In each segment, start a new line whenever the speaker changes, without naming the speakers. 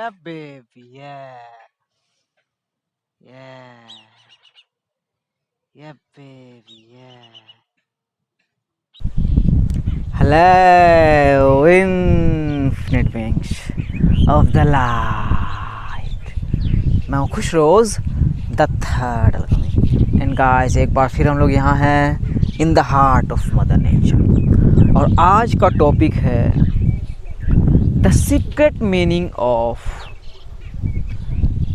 Yeah, baby. Yeah. Yeah. Yeah, baby. Yeah. Hello, infinite beings of the light. मैं हूँ खुश रोज़ the third and guys एक बार फिर हम लोग यहाँ हैं in the heart of mother nature और आज का टॉपिक है the secret meaning of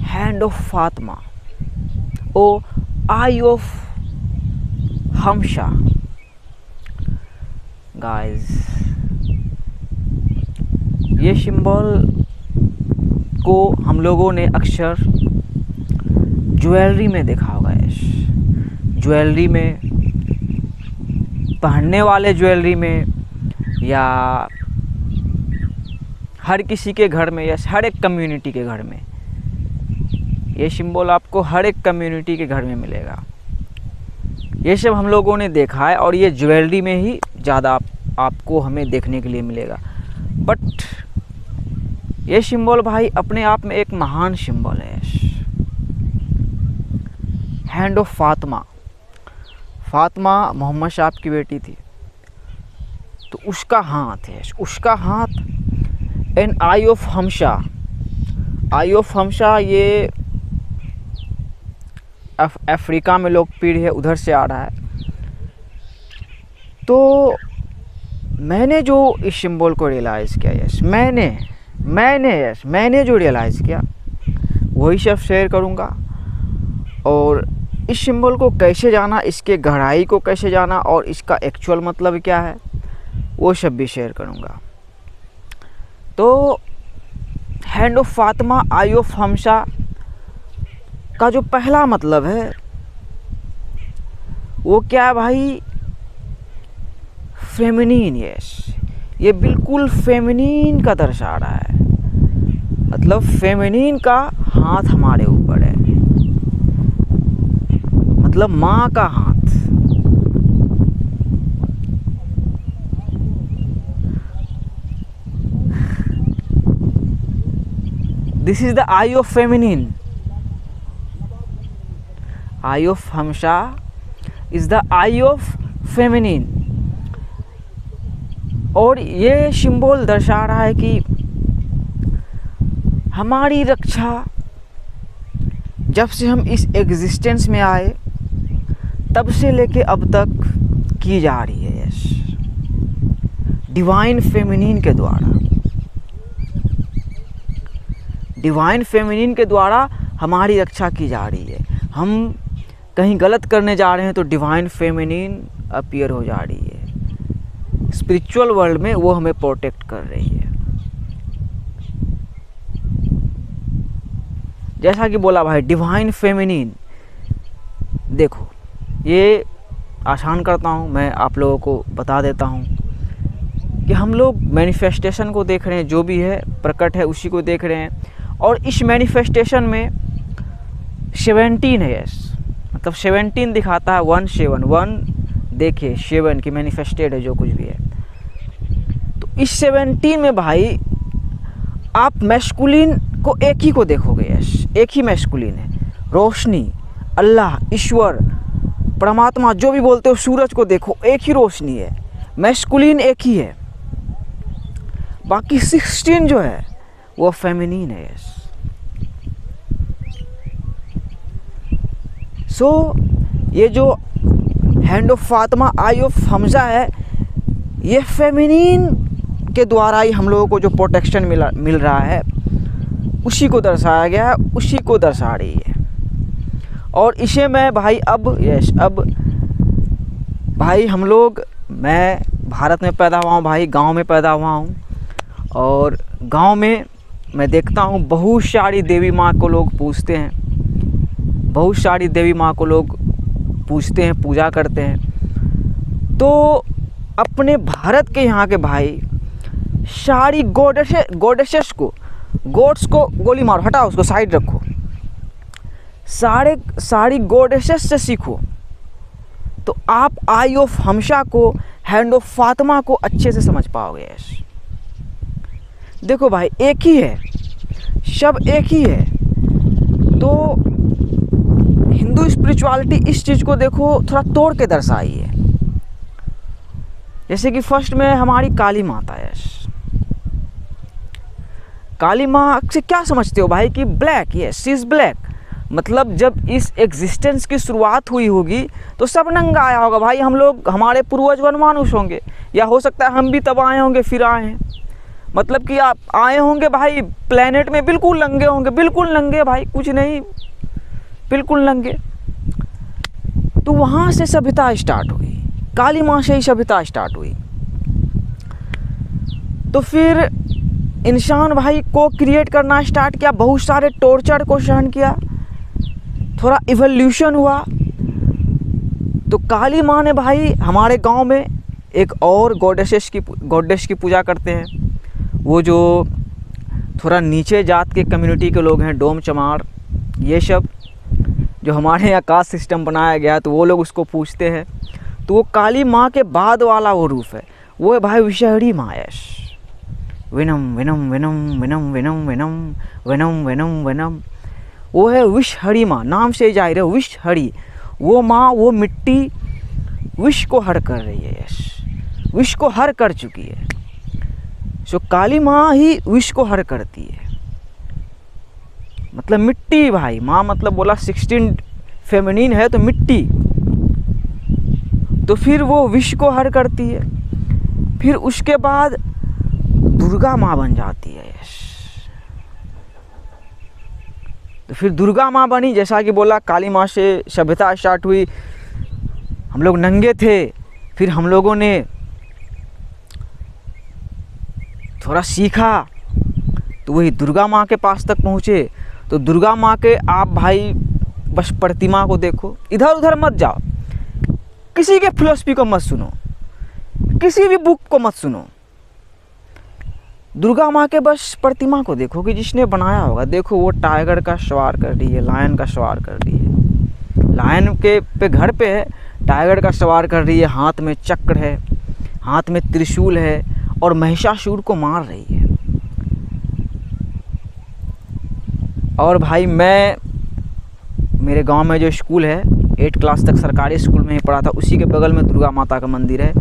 hand of Fatima ओ आई ऑफ हमशा। गाइस ये सिंबल को हम लोगों ने अक्सर ज्वेलरी में देखा होगा। ज्वेलरी में, पहनने वाले ज्वेलरी में, या हर किसी के घर में या हर एक कम्युनिटी के घर में ये सिंबल आपको हर एक कम्युनिटी के घर में मिलेगा। ये सब हम लोगों ने देखा है और ये ज्वेलरी में ही ज़्यादा आपको हमें देखने के लिए मिलेगा। बट ये सिंबल भाई अपने आप में एक महान सिंबल है। Hand of Fatima. Fatima Mohammed साहब की बेटी थी, तो उसका हाथ है, उसका हाथ। And eye of Hamsa. Eye of Hamsa ये अफ्रीका में लोकप्रिय है, उधर से आ रहा है। तो मैंने जो इस सिंबल को रियलाइज़ किया, मैंने जो रियलाइज़ किया वही सब शेयर करूँगा। और इस सिंबल को कैसे जाना, इसके गहराई को कैसे जाना और इसका एक्चुअल मतलब क्या है वो सब भी शेयर करूँगा। तो hand of Fatima, eye of Hamsa का जो पहला मतलब है वो क्या है भाई? फेमिनिन। यस, ये बिल्कुल फेमिनिन का दर्शा रहा है। मतलब फेमिनिन का हाथ हमारे ऊपर है, मतलब माँ का हाथ। This is the eye of feminine. Eye of Hamsa is the eye of feminine. और ये सिंबल दर्शा रहा है कि हमारी रक्षा जब से हम इस एग्जिस्टेंस में आए तब से लेके अब तक की जा रही है। यस, डिवाइन फेमिनिन के द्वारा। डिवाइन फेमिनिन के द्वारा हमारी रक्षा की जा रही है। हम कहीं गलत करने जा रहे हैं तो डिवाइन फेमिनिन अपीयर हो जा रही है। स्पिरिचुअल वर्ल्ड में वो हमें प्रोटेक्ट कर रही है। जैसा कि बोला भाई, डिवाइन फेमिनिन। देखो, ये आसान करता हूँ, मैं आप लोगों को बता देता हूँ कि हम लोग मैनिफेस्टेशन को देख रहे हैं, जो भी है प्रकट है उसी को देख रहे हैं। और इस मैनिफेस्टेशन में 17 है। यस, मतलब 17 दिखाता है। 1 देखिए 7 की मैनिफेस्टेड है जो कुछ भी है। तो इस 17 में भाई आप मैस्कुलिन को एक ही को देखोगे। यस, एक ही मैस्कुलिन है। रोशनी, अल्लाह, ईश्वर, परमात्मा, जो भी बोलते हो, सूरज को देखो, एक ही रोशनी है, मैस्कुलिन एक ही है। बाकी 16 जो है वो फेमिनिन है। यस, सो ये जो hand of Fatima, eye of Hamza है, ये फेमिनिन के द्वारा ही हम लोगों को जो प्रोटेक्शन मिल रहा है उसी को दर्शाया गया है, उसी को दर्शा रही है। और इसे मैं भाई अब भाई हम लोग, मैं भारत में पैदा हुआ हूँ भाई, गांव में पैदा हुआ हूँ। और गांव में मैं देखता हूँ बहुत सारी देवी माँ को लोग पूजते हैं, बहुत सारी देवी माँ को लोग पूजते हैं, पूजा करते हैं। तो अपने भारत के यहाँ के भाई सारी गॉडेसेस को, गॉड्स को गोली मारो, हटाओ उसको, साइड रखो। सारी गॉडेसेस से सीखो तो आप आई ऑफ हमशा को, हैंड ऑफ फातिमा को अच्छे से समझ पाओगे। देखो भाई, एक ही है, सब एक ही है। तो हिंदू स्पिरिचुअलिटी इस चीज़ को देखो थोड़ा तोड़ के दर्शाई है। जैसे कि फर्स्ट में हमारी काली माता है। काली माँ से क्या समझते हो भाई कि black, yes she is black. मतलब जब इस एग्जिस्टेंस की शुरुआत हुई होगी तो सब नंगा आया होगा भाई। हम लोग, हमारे पूर्वज वनमानुष होंगे, या हो सकता है हम भी तब आए होंगे फिर आए हैं। मतलब कि आप आए होंगे भाई प्लेनेट में बिल्कुल नंगे होंगे, बिल्कुल नंगे भाई, कुछ नहीं, बिल्कुल नंगे। तो वहाँ से सभ्यता स्टार्ट हुई, काली माँ से ही सभ्यता स्टार्ट हुई। तो फिर इंसान भाई को क्रिएट करना स्टार्ट किया, बहुत सारे टॉर्चर को सहन किया, थोड़ा इवोल्यूशन हुआ। तो काली माँ ने भाई, हमारे गांव में एक और गॉडेस की पूजा करते हैं। वो जो थोड़ा नीचे जात के कम्युनिटी के लोग हैं, डोम चमार, ये सब जो हमारे यहाँ कास्ट सिस्टम बनाया गया है, तो वो लोग उसको पूछते हैं। तो वो काली माँ के बाद वाला वो रूप है, वो है भाई विषहरी माँ। यश विनम विनम विनम विनम विनम विनम विनम विनम विनम, वो है विषहरी माँ, नाम से जाहिर है विषहरी। वो माँ, वो मिट्टी विष को हर कर रही है। यश विष को हर कर चुकी है। सो काली माँ ही विष को हर करती है। मतलब मिट्टी भाई, माँ मतलब बोला 16 फेमिनिन है तो मिट्टी। तो फिर वो विष को हर करती है। फिर उसके बाद दुर्गा माँ बन जाती है। यश तो फिर दुर्गा माँ बनी। जैसा कि बोला काली माँ से सभ्यता स्टार्ट हुई, हम लोग नंगे थे, फिर हम लोगों ने थोड़ा सीखा तो वही दुर्गा माँ के पास तक पहुँचे। तो दुर्गा माँ के आप भाई बस प्रतिमा को देखो, इधर उधर मत जाओ, किसी के फिलोसफी को मत सुनो, किसी भी बुक को मत सुनो। दुर्गा माँ के बस प्रतिमा को देखो कि जिसने बनाया होगा। देखो वो टाइगर का सवार कर रही है, लायन का सवार कर रही है, लायन के पे घर पे है, टाइगर का सवार कर रही है, हाथ में चक्र है, हाथ में त्रिशूल है और महिषासुर को मार रही है। और भाई मैं, मेरे गांव में जो स्कूल है 8 क्लास तक सरकारी स्कूल में ही पढ़ा था, उसी के बगल में दुर्गा माता का मंदिर है।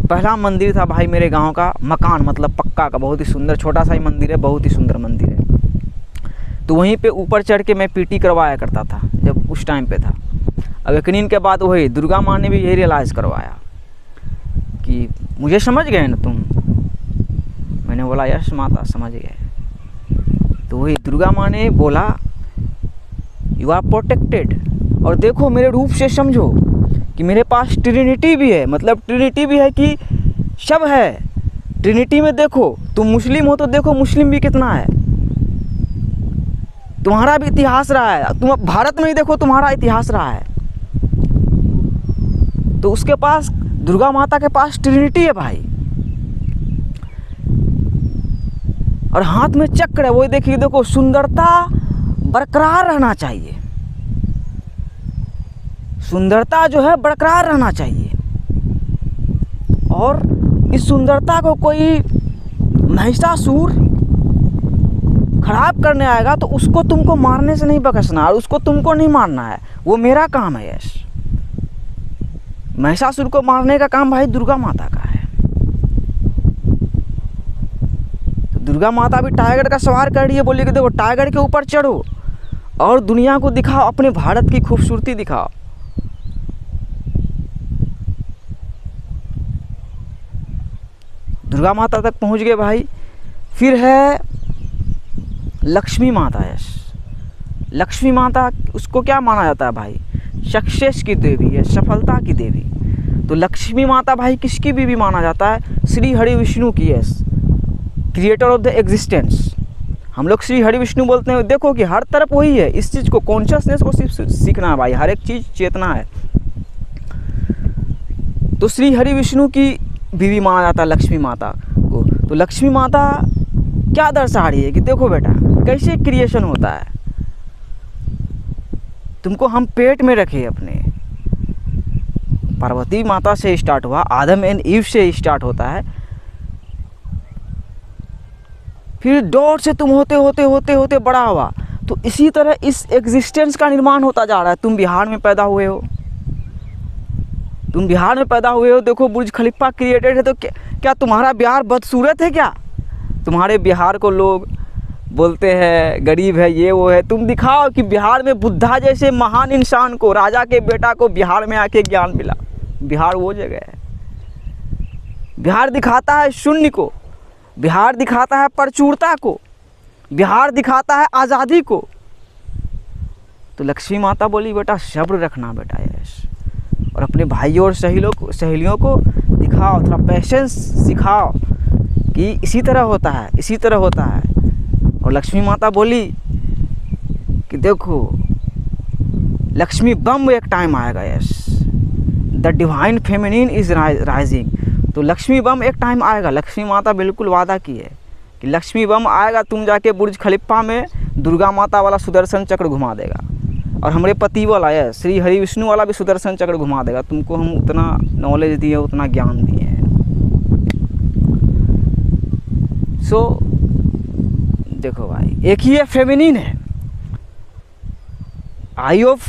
पहला मंदिर था भाई मेरे गांव का, मकान मतलब पक्का का, बहुत ही सुंदर, छोटा सा ही मंदिर है, बहुत ही सुंदर मंदिर है। तो वहीं पे ऊपर चढ़ के मैं पीटी करवाया करता था जब उस टाइम पे था। अब यकीन के बाद वही दुर्गा माँ ने भी यही रियलाइज़ करवाया कि मुझे समझ गए ना तुम। मैंने बोला यस माता समझ गए। तो वही दुर्गा माँ ने बोला यू आर प्रोटेक्टेड। और देखो मेरे रूप से समझो कि मेरे पास ट्रिनिटी भी है। मतलब ट्रिनिटी भी है कि सब है ट्रिनिटी में। देखो तुम मुस्लिम हो तो देखो मुस्लिम भी कितना है, तुम्हारा भी इतिहास रहा है। तुम अब भारत में ही देखो, तुम्हारा इतिहास रहा है। तो उसके पास, दुर्गा माता के पास ट्रिनिटी है भाई। और हाथ में चक्र है, वो देखिए, देखो सुंदरता बरकरार रहना चाहिए, सुंदरता जो है बरकरार रहना चाहिए। और इस सुंदरता को कोई महिषासुर खराब करने आएगा तो उसको तुमको मारने से नहीं बख्शना, और उसको तुमको नहीं मारना है, वो मेरा काम है। यश महिषासुर को मारने का काम भाई दुर्गा माता का है। तो दुर्गा माता भी टाइगर का सवार कर रही है, बोली कि देखो टाइगर के ऊपर चढ़ो और दुनिया को दिखाओ, अपने भारत की खूबसूरती दिखाओ। दुर्गा माता तक पहुंच गए भाई। फिर है लक्ष्मी माता। यस लक्ष्मी माता, उसको क्या माना जाता है भाई? सक्सेस की देवी है, सफलता की देवी। तो लक्ष्मी माता भाई किसकी बीवी माना जाता है? श्री हरि विष्णु की। Yes creator of the existence. हम लोग श्री हरि विष्णु बोलते हैं। देखो कि हर तरफ वही है, इस चीज़ को, कॉन्शियसनेस को सिर्फ सीखना है भाई, हर एक चीज़ चेतना है। तो श्री हरि विष्णु की बीवी माना जाता है लक्ष्मी माता को। तो लक्ष्मी माता क्या दर्शा रही है कि देखो बेटा कैसे क्रिएशन होता है, तुमको हम पेट में रखे अपने। पार्वती माता से स्टार्ट हुआ, आदम एंड ईव से स्टार्ट होता है। फिर डॉट से तुम होते होते होते होते बड़ा हुआ। तो इसी तरह इस एग्जिस्टेंस का निर्माण होता जा रहा है। तुम बिहार में पैदा हुए हो, तुम बिहार में पैदा हुए हो, देखो बुर्ज खलीफा क्रिएटेड है, तो क्या तुम्हारा बिहार बदसूरत है क्या? तुम्हारे बिहार को लोग बोलते हैं गरीब है, ये वो है। तुम दिखाओ कि बिहार में बुद्धा जैसे महान इंसान को, राजा के बेटा को बिहार में आके ज्ञान मिला। बिहार वो जगह है। बिहार दिखाता है शून्य को, बिहार दिखाता है प्रचुरता को, बिहार दिखाता है आज़ादी को। तो लक्ष्मी माता बोली बेटा सब्र रखना बेटा यश, और अपने भाइयों और सहेलियों को दिखाओ, थोड़ा पेशेंस सिखाओ कि इसी तरह होता है, इसी तरह होता है। और लक्ष्मी माता बोली कि देखो लक्ष्मी बम एक टाइम आएगा yes, the divine feminine is rising. तो लक्ष्मी बम एक टाइम आएगा। लक्ष्मी माता बिल्कुल वादा की है कि लक्ष्मी बम आएगा, तुम जाके बुर्ज खलीफा में दुर्गा माता वाला सुदर्शन चक्र घुमा देगा, और हमारे पति वाला है श्री हरि विष्णु वाला भी सुदर्शन चक्र घुमा देगा। तुमको हम उतना नॉलेज दिए, उतना ज्ञान दिए हैं। सो देखो भाई, एक ही है फेमिनिन है। Eye of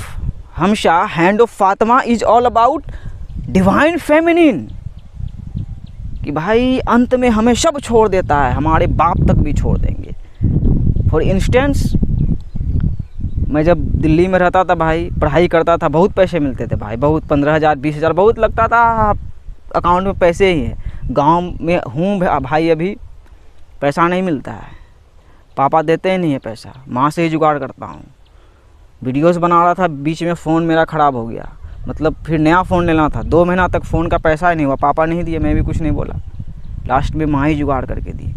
Hamsa, hand of Fatima is all about divine feminine. कि भाई अंत में हमें सब छोड़ देता है, हमारे बाप तक भी छोड़ देंगे। फॉर इंस्टेंस, मैं जब दिल्ली में रहता था भाई, पढ़ाई करता था, बहुत पैसे मिलते थे भाई, बहुत 15,000 20,000 बहुत लगता था, अकाउंट में पैसे ही हैं। गांव में हूँ भाई, अभी पैसा नहीं मिलता है, पापा देते ही नहीं है पैसा, माँ से ही जुगाड़ करता हूँ। वीडियोस बना रहा था, बीच में फ़ोन मेरा ख़राब हो गया, मतलब फिर नया फ़ोन लेना था। 2 महीना तक फ़ोन का पैसा ही नहीं हुआ, पापा नहीं दिए, मैं भी कुछ नहीं बोला, लास्ट में माँ ही जुगाड़ करके दी।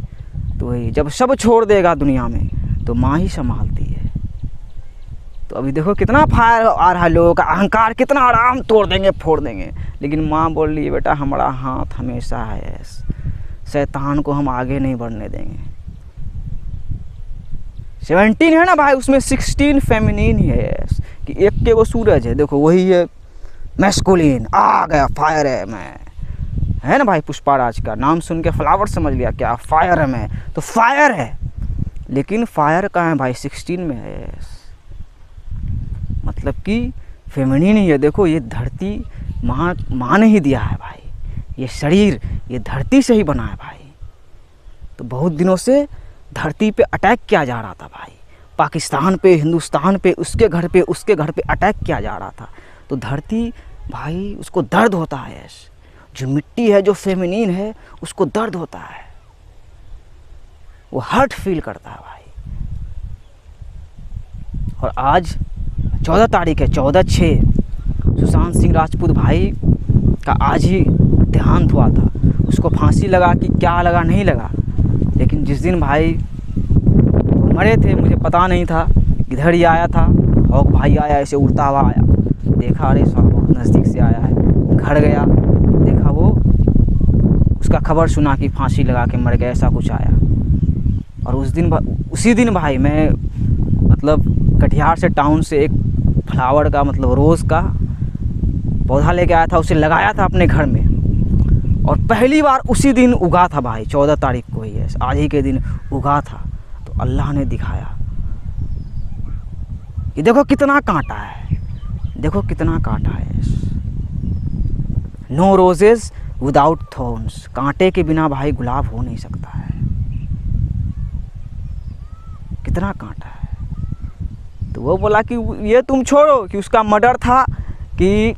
तो वही, जब सब छोड़ देगा दुनिया में तो माँ ही संभालती है। तो अभी देखो कितना फायर आ रहा है, लोगों का अहंकार कितना आराम तोड़ देंगे, फोड़ देंगे। लेकिन माँ बोल रही है बेटा हमारा हाथ हमेशा है, शैतान को हम आगे नहीं बढ़ने देंगे। 17 है ना भाई, उसमें 16 फेमिनिन ही है। कि एक के वो सूरज है, देखो वही है मैस्कुलिन, आ गया फायर है मैं, है ना भाई। पुष्पाराज का नाम सुन के फ्लावर समझ लिया क्या, फायर है मैं, तो फायर है। लेकिन फायर कहाँ है भाई, 16 में है। मतलब कि फेमिनिन ही है। देखो ये धरती माँ ने ही दिया है भाई, ये शरीर ये धरती से ही बना है भाई। तो बहुत दिनों से धरती पे अटैक किया जा रहा था भाई, पाकिस्तान पे, हिंदुस्तान पे, उसके घर पे अटैक किया जा रहा था। तो धरती भाई उसको दर्द होता है, जो मिट्टी है, जो फेमिनिन है, उसको दर्द होता है, वो हर्ट फील करता है भाई। और आज 14 तारीख है, 14/6, सुशांत सिंह राजपूत भाई का आज ही देहांत हुआ था। उसको फांसी लगा कि क्या लगा नहीं लगा, लेकिन जिस दिन भाई मरे थे मुझे पता नहीं था, इधर ही आया था, हॉक भाई आया, ऐसे उड़ता हुआ आया, देखा अरे साहब बहुत नज़दीक से आया है, घर गया देखा वो, उसका खबर सुना कि फांसी लगा के मर गया, ऐसा कुछ आया। और उसी दिन भाई मैं मतलब कटिहार से टाउन से एक फ्लावर का मतलब रोज़ का पौधा लेके आया था, उसे लगाया था अपने घर में, और पहली बार उसी दिन उगा था भाई, 14 तारीख को ही है, आज ही के दिन उगा था। तो अल्लाह ने दिखाया, ये देखो कितना कांटा है, देखो कितना कांटा है। नो रोजेस विदाउट थॉर्न्स, कांटे के बिना भाई गुलाब हो नहीं सकता है। कितना कांटा है। तो वो बोला कि ये तुम छोड़ो कि उसका मर्डर था, कि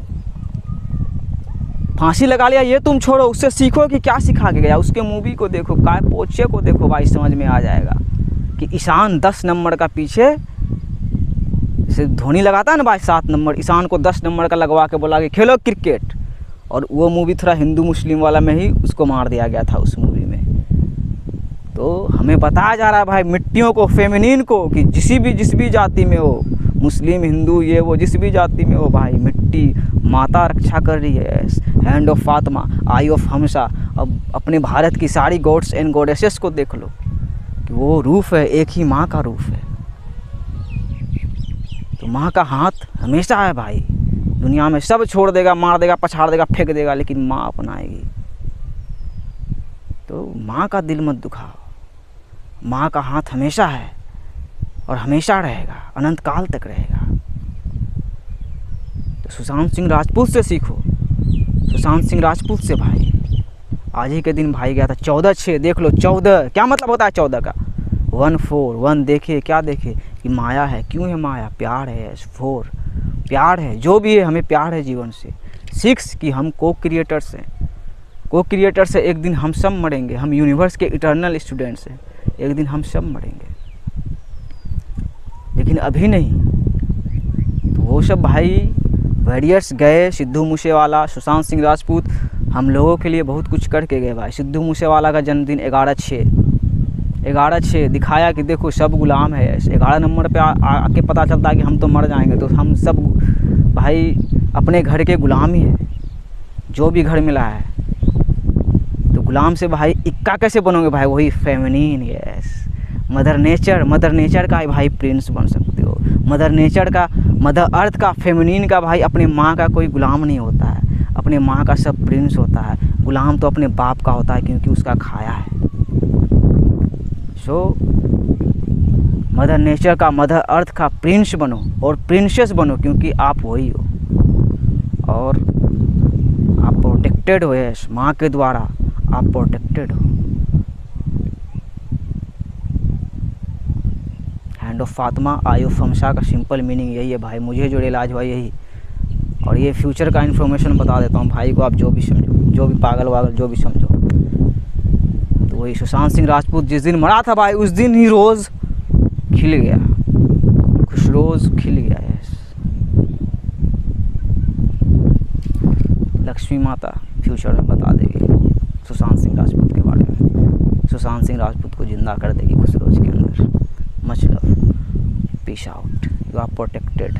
फांसी लगा लिया, ये तुम छोड़ो, उससे सीखो कि क्या सिखा के गया। उसके मूवी को देखो, काय पोचे को देखो भाई, समझ में आ जाएगा कि ईशान 10 नंबर का पीछे, जैसे धोनी लगाता है ना भाई 7 नंबर, ईशान को 10 नंबर का लगवा के बोला कि खेलो क्रिकेट। और वो मूवी थोड़ा हिंदू मुस्लिम वाला में ही उसको मार दिया गया था उस मूवी में। तो हमें बताया जा रहा है भाई मिट्टियों को, फेमिनिन को, कि जिस भी जाति में हो, मुस्लिम हिंदू ये वो जिस भी जाति में हो भाई, मिट्टी माता रक्षा कर रही है। Hand of Fatima, eye of Hamsa. अब अपने भारत की सारी गॉड्स एंड गॉडेसेस को देख लो कि वो रूप है, एक ही माँ का रूप है। तो माँ का हाथ हमेशा है भाई, दुनिया में सब छोड़ देगा, मार देगा, पछाड़ देगा, फेंक देगा, लेकिन माँ अपनाएगी। तो माँ का दिल मत दुखाओ, माँ का हाथ हमेशा है और हमेशा रहेगा, अनंत काल तक रहेगा। तो सुशांत सिंह राजपूत से सीखो, सुशांत सिंह राजपूत से भाई। आज ही के दिन भाई गया था 14/6, देख लो 14 क्या मतलब होता है 14 का। 1/4 देखे क्या देखे कि माया है। क्यों है माया? प्यार है। 4 प्यार है, जो भी है हमें प्यार है जीवन से। 6 कि हम को क्रिएटर्स हैं, को क्रिएटर से एक दिन हम सब मरेंगे। हम यूनिवर्स के इटर्नल स्टूडेंट्स हैं, एक दिन हम सब मरेंगे, लेकिन अभी नहीं। तो वो सब भाई वॉरियर्स गए, सिद्धू मूसेवाला, सुशांत सिंह राजपूत हम लोगों के लिए बहुत कुछ करके गए भाई। सिद्धू मूसेवाला का जन्मदिन 11/6 दिखाया कि देखो सब गुलाम है। 11 नंबर पे आके पता चलता है कि हम तो मर जाएंगे, तो हम सब भाई अपने घर के गुलाम ही है। जो भी घर मिला है तो गुलाम से भाई इक्का कैसे बनोगे भाई? वही फेमिनिन, यस। मदर नेचर का भाई प्रिंस बन सकते हो। मदर अर्थ का, फेमिनिन का भाई अपने माँ का कोई गुलाम नहीं होता है, अपने माँ का सब प्रिंस होता है। गुलाम तो अपने बाप का होता है क्योंकि उसका खाया है। सो मदर नेचर का, मदर अर्थ का प्रिंस बनो और प्रिंसेस बनो, क्योंकि आप वही हो और आप प्रोटेक्टेड हो। यस, माँ के द्वारा आप प्रोटेक्टेड हो। Hand of Fatima, eye of Hamsa का सिंपल मीनिंग यही है भाई। मुझे जो रियलाइज हुआ यही, और ये फ्यूचर का इन्फॉर्मेशन बता देता हूँ भाई को, आप जो भी समझो, जो भी पागल वागल जो भी समझो। तो वही सुशांत सिंह राजपूत जिस दिन मरा था भाई, उस दिन ही रोज़ खिल गया, खुश रोज़ खिल गया। यस, लक्ष्मी माता फ्यूचर में बता देगी सुशांत सिंह राजपूत के बारे में। सुशांत सिंह राजपूत को जिंदा कर देगी खुश रोज़ के अंदर। Much love, peace out, you are protected.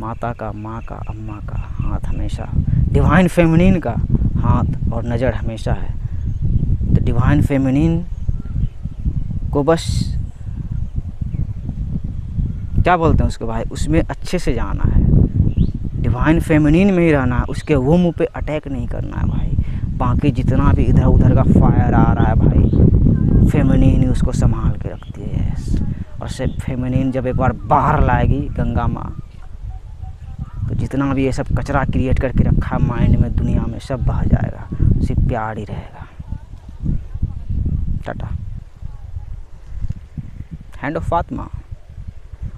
माता का, माँ का, अम्मा का हाथ हमेशा, डिवाइन फेमिनिन का हाथ और नज़र हमेशा है। तो डिवाइन फेमिनिन को बस क्या बोलते हैं उसको भाई, उसमें अच्छे से जाना है, डिवाइन फेमिनिन में ही रहना है, उसके वो मुँह पे अटैक नहीं करना है भाई। बाकी जितना भी इधर उधर का फायर आ रहा है भाई, फेमिनिन ही उसको संभाल के रखती है। यस, और सिर्फ फेमिनिन जब एक बार बाहर लाएगी गंगा माँ, तो जितना भी ये सब कचरा क्रिएट करके रखा है माइंड में, दुनिया में, सब बह जाएगा, सिर्फ प्यार ही रहेगा। Tata. Hand of Fatima,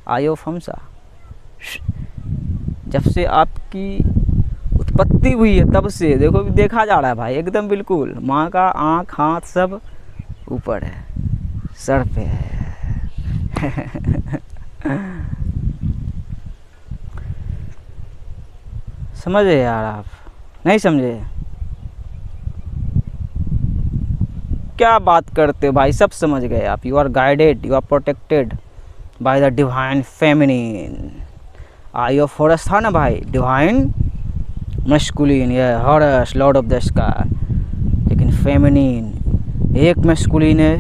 eye of Hamsa. जब से आपकी उत्पत्ति हुई है तब से देखो, देखा जा रहा है भाई एकदम बिल्कुल, माँ का आँख हाथ सब ऊपर है, सर पे है। समझे यार? आप नहीं समझे? क्या बात करते हो भाई, सब समझ गए आप। You are guided, you are protected by the divine feminine. Eye of Horus था ना भाई, डिवाइन मैस्कुलिन, ये Horus lord of the sky, लेकिन फेमिनिन एक मैस्कुलिन है,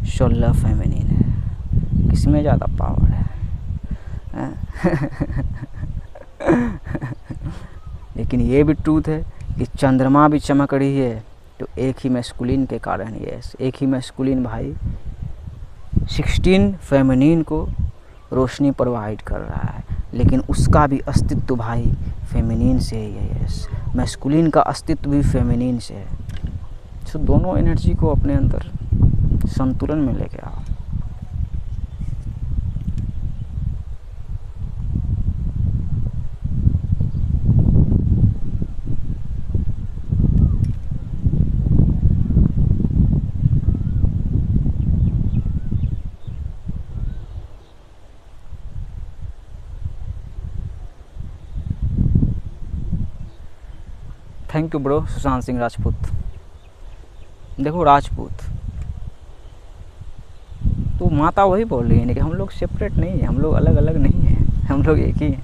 16 फेमिनिन है। किसमें ज़्यादा पावर है? लेकिन ये भी ट्रूथ है कि चंद्रमा भी चमक रही है तो एक ही मैस्कुलिन के कारण। यस, एक ही मैस्कुलिन भाई 16 फेमिनिन को रोशनी प्रोवाइड कर रहा है, लेकिन उसका भी अस्तित्व भाई फेमिनिन से ही है। यस, मैस्कुलिन का अस्तित्व भी फेमिनिन से है। तो दोनों एनर्जी को अपने अंदर संतुलन में लेके आओ। Thank you bro Sushant Singh Rajput. देखो राजपूत तो माता वही बोल रही है कि हम लोग सेपरेट नहीं है, हम लोग अलग अलग नहीं हैं, हम लोग एक ही हैं।